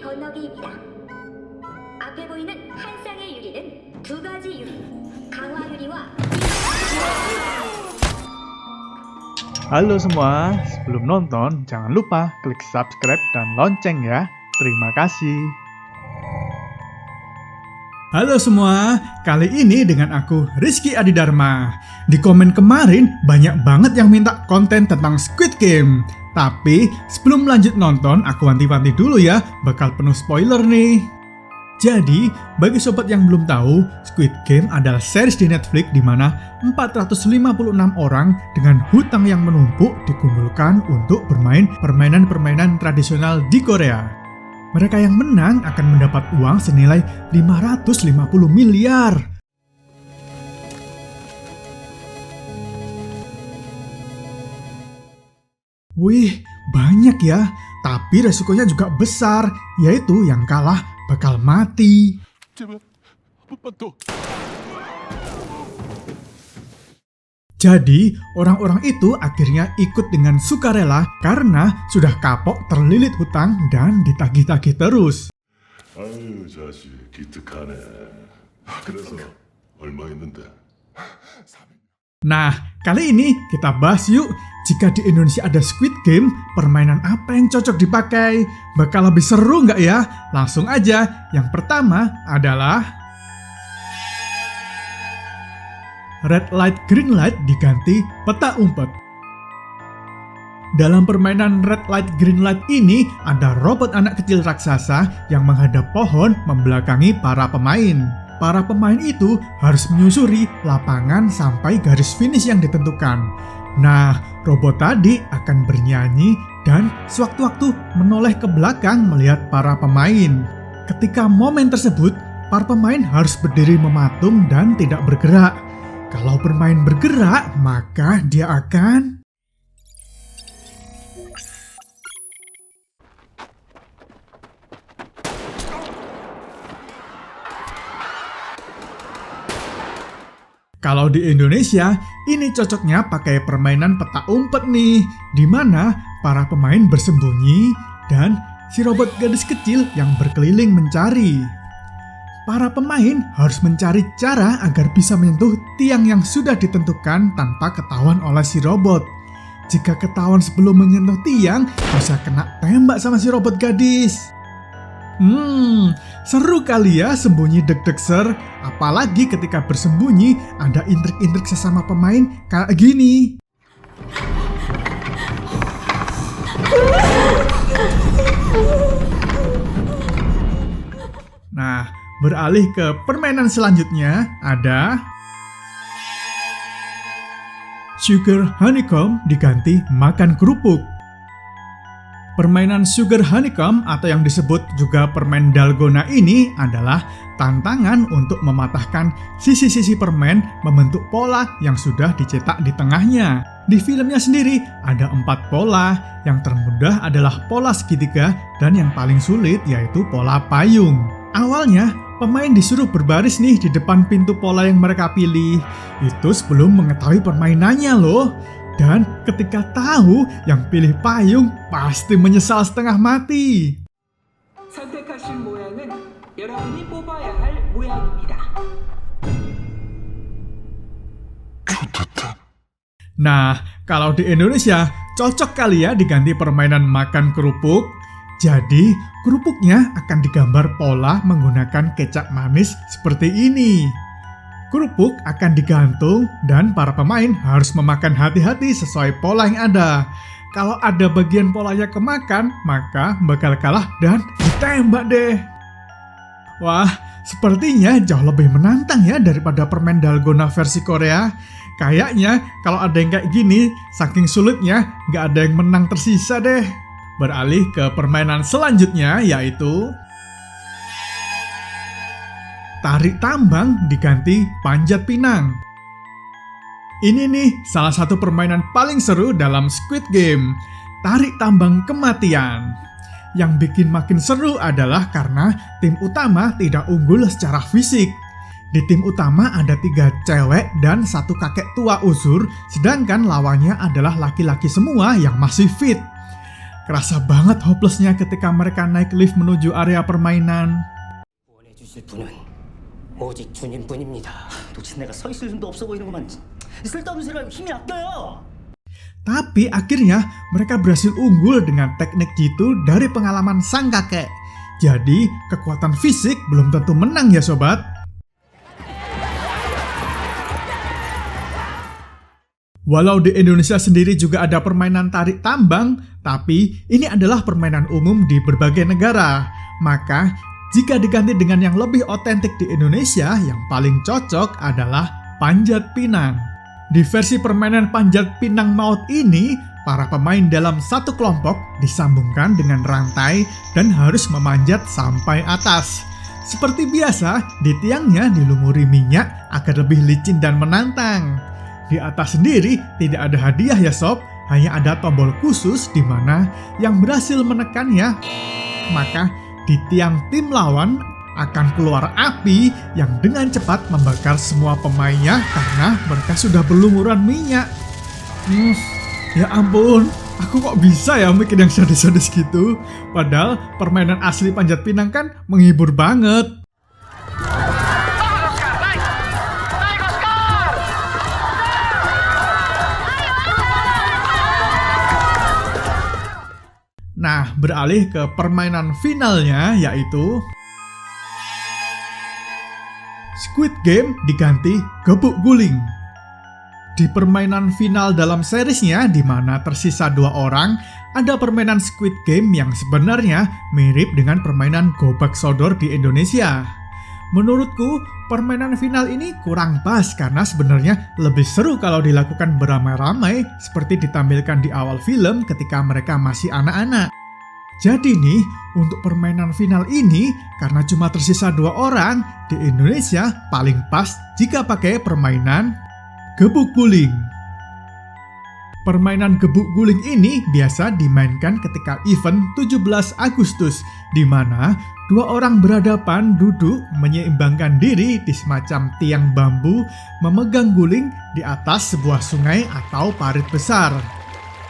건너기입니다. 앞에 보이는 한 쌍의 유리는 두 가지 유리, 강화 유리와 Halo semua, sebelum nonton jangan lupa klik subscribe dan lonceng ya. Terima kasih. Halo semua, kali ini dengan aku Rizky Adidharma. Di komen kemarin banyak banget yang minta konten tentang Squid Game. Tapi sebelum lanjut nonton, aku wanti-wanti dulu ya, bakal penuh spoiler nih. Jadi, bagi sobat yang belum tahu, Squid Game adalah series di Netflix di mana 456 orang dengan hutang yang menumpuk dikumpulkan untuk bermain permainan-permainan tradisional di Korea. Mereka yang menang akan mendapat uang senilai 550 miliar. Wih, banyak ya. Tapi resikonya juga besar, yaitu yang kalah bakal mati. Jadi, orang-orang itu akhirnya ikut dengan sukarela karena sudah kapok terlilit hutang dan ditagih-tagih terus. 아유 자식 기특하네. 그래서 얼마 있는데? Nah, kali ini kita bahas yuk, jika di Indonesia ada Squid Game, permainan apa yang cocok dipakai? Bakal lebih seru nggak ya? Langsung aja, yang pertama adalah Red Light Green Light diganti peta umpet. Dalam permainan Red Light Green Light ini, ada robot anak kecil raksasa yang menghadap pohon membelakangi para pemain. Para pemain itu harus menyusuri lapangan sampai garis finish yang ditentukan. Nah, robot tadi akan bernyanyi dan sewaktu-waktu menoleh ke belakang melihat para pemain. Ketika momen tersebut, para pemain harus berdiri mematung dan tidak bergerak. Kalau bermain bergerak, maka dia akan Kalau di Indonesia, ini cocoknya pakai permainan peta umpet nih, di mana para pemain bersembunyi dan si robot gadis kecil yang berkeliling mencari. Para pemain harus mencari cara agar bisa menyentuh tiang yang sudah ditentukan tanpa ketahuan oleh si robot. Jika ketahuan sebelum menyentuh tiang, bisa kena tembak sama si robot gadis. Seru kali ya sembunyi deg-degser. Apalagi ketika bersembunyi ada intrik-intrik sesama pemain kayak gini. Nah, beralih ke permainan selanjutnya ada Sugar Honeycomb diganti makan kerupuk. Permainan Sugar Honeycomb atau yang disebut juga permen dalgona ini adalah tantangan untuk mematahkan sisi-sisi permen membentuk pola yang sudah dicetak di tengahnya. Di filmnya sendiri ada 4 pola, yang termudah adalah pola segitiga dan yang paling sulit yaitu pola payung. Awalnya, pemain disuruh berbaris nih di depan pintu pola yang mereka pilih. Itu sebelum mengetahui permainannya loh. Dan ketika tahu yang pilih payung pasti menyesal setengah mati. 선택하신 모양은 여러분이 뽑아야 할 모양입니다. Nah, kalau di Indonesia cocok kali ya diganti permainan makan kerupuk. Jadi, kerupuknya akan digambar pola menggunakan kecap manis seperti ini. Kerupuk akan digantung dan para pemain harus memakan hati-hati sesuai pola yang ada. Kalau ada bagian polanya kemakan, maka bakal kalah dan ditembak deh. Wah, sepertinya jauh lebih menantang ya daripada permen dalgona versi Korea. Kayaknya kalau ada yang kayak gini, saking sulitnya nggak ada yang menang tersisa deh. Beralih ke permainan selanjutnya yaitu tarik tambang diganti panjat pinang. Ini nih salah satu permainan paling seru dalam Squid Game, tarik tambang kematian. Yang bikin makin seru adalah karena tim utama tidak unggul secara fisik. Di tim utama ada 3 cewek dan 1 kakek tua uzur, sedangkan lawannya adalah laki-laki semua yang masih fit. Kerasa banget hopelessnya ketika mereka naik lift menuju area permainan. 원해주실 분은 오직 주님뿐입니다. 도대체 내가 서 있을 힘도 없어 보이는구만. 쓸데없는 소리를 힘이 아껴요. Tapi akhirnya mereka berhasil unggul dengan teknik jitu dari pengalaman sang kakek. Jadi kekuatan fisik belum tentu menang ya sobat. Walau di Indonesia sendiri juga ada permainan tarik tambang, tapi ini adalah permainan umum di berbagai negara. Maka, jika diganti dengan yang lebih otentik di Indonesia, yang paling cocok adalah panjat pinang. Di versi permainan panjat pinang maut ini, para pemain dalam satu kelompok disambungkan dengan rantai dan harus memanjat sampai atas. Seperti biasa, di tiangnya dilumuri minyak agar lebih licin dan menantang. Di atas sendiri tidak ada hadiah ya sob, hanya ada tombol khusus di mana yang berhasil menekannya, maka di tiang tim lawan akan keluar api yang dengan cepat membakar semua pemainnya karena mereka sudah berlumuran minyak. Ya ampun, aku kok bisa ya bikin yang sadis-sadis gitu? Padahal permainan asli panjat pinang kan menghibur banget. Nah, beralih ke permainan finalnya, yaitu Squid Game diganti gebuk guling. Di permainan final dalam seriesnya, di mana tersisa 2 orang, ada permainan Squid Game yang sebenarnya mirip dengan permainan gobak sodor di Indonesia. Menurutku, permainan final ini kurang pas karena sebenarnya lebih seru kalau dilakukan beramai-ramai seperti ditampilkan di awal film ketika mereka masih anak-anak. Jadi nih, untuk permainan final ini, karena cuma tersisa 2 orang, di Indonesia paling pas jika pakai permainan gebuk guling. Permainan gebuk guling ini biasa dimainkan ketika event 17 Agustus, di mana 2 orang berhadapan duduk menyeimbangkan diri di semacam tiang bambu memegang guling di atas sebuah sungai atau parit besar.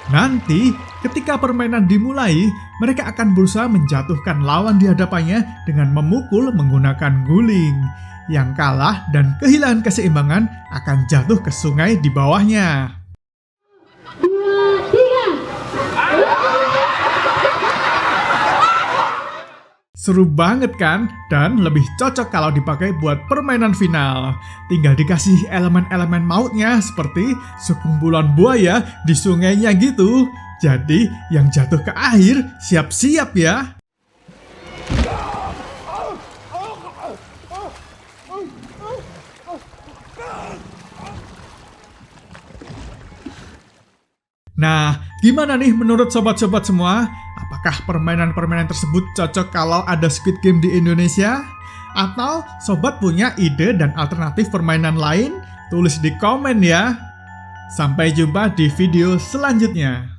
Nanti, ketika permainan dimulai, mereka akan berusaha menjatuhkan lawan di hadapannya dengan memukul menggunakan guling. Yang kalah dan kehilangan keseimbangan akan jatuh ke sungai di bawahnya. Seru banget kan? Dan lebih cocok kalau dipakai buat permainan final. Tinggal dikasih elemen-elemen mautnya seperti sekumpulan buaya di sungainya gitu. Jadi yang jatuh ke air siap-siap ya. Nah, gimana nih menurut sobat-sobat semua? Apakah permainan-permainan tersebut cocok kalau ada Squid Game di Indonesia? Atau sobat punya ide dan alternatif permainan lain? Tulis di komen ya. Sampai jumpa di video selanjutnya.